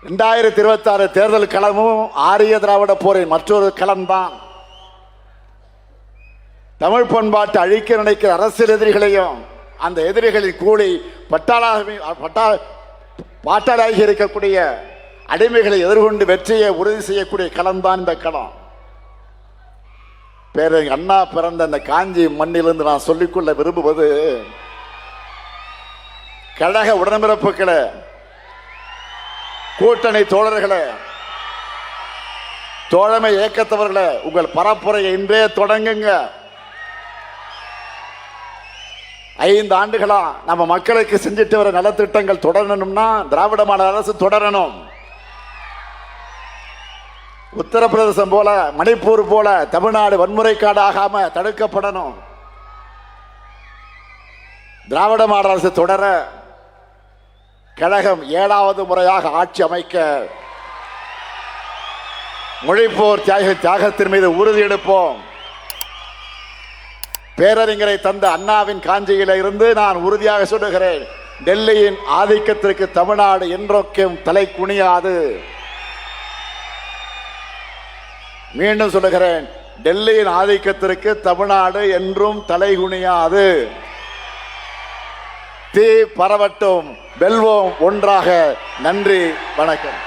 2026 தேர்தல் களமும் ஆரிய திராவிட போரின் மற்றொரு களம்தான். தமிழ் பண்பாட்டை அழிக்க நினைக்கிற அரசியல் எதிரிகளையும் அந்த எதிரிகளின் கூலி பாட்டாளாகி இருக்கக்கூடிய அடிமைகளை எதிர்கொண்டு வெற்றியை உறுதி செய்யக்கூடிய களம்தான் இந்த களம். பேரறிஞர் அண்ணா பிறந்த அந்த காஞ்சி மண்ணிலிருந்து நான் சொல்லிக்கொள்ள விரும்புவது, கழக உடன்பிறப்புகளே, கூட்டணி தோழர்களே, தோழமை இயக்கத்தவர்களே, உங்கள் பரப்புரையை இன்றே தொடங்குங்க. 5 ஆண்டுகளா நம்ம மக்களுக்கு செஞ்சுட்டு வர நலத்திட்டங்கள் தொடரணும்னா திராவிட மாடல் அரசு தொடரணும். உத்தரப்பிரதேசம் போல, மணிப்பூர் போல தமிழ்நாடு வன்முறை காடாகாம தடுக்கப்படணும். திராவிட மாடல் அரசு தொடர கழகம் 7வது முறையாக ஆட்சி அமைக்க மொழிப்போர் தியாகத்தின் மீது உறுதி எடுப்போம். பேரறிஞரை தந்த அண்ணாவின் காஞ்சியில இருந்து நான் உறுதியாக சொல்லுகிறேன், டெல்லியின் ஆதிக்கத்திற்கு தமிழ்நாடு என்றொக்கும் தலை குனியாது. மீண்டும் சொல்லுகிறேன், டெல்லியின் ஆதிக்கத்திற்கு தமிழ்நாடு என்றும் தலை குனியாது. தீ பரவட்டும், வெல்வோம் ஒன்றாக. நன்றி, வணக்கம்.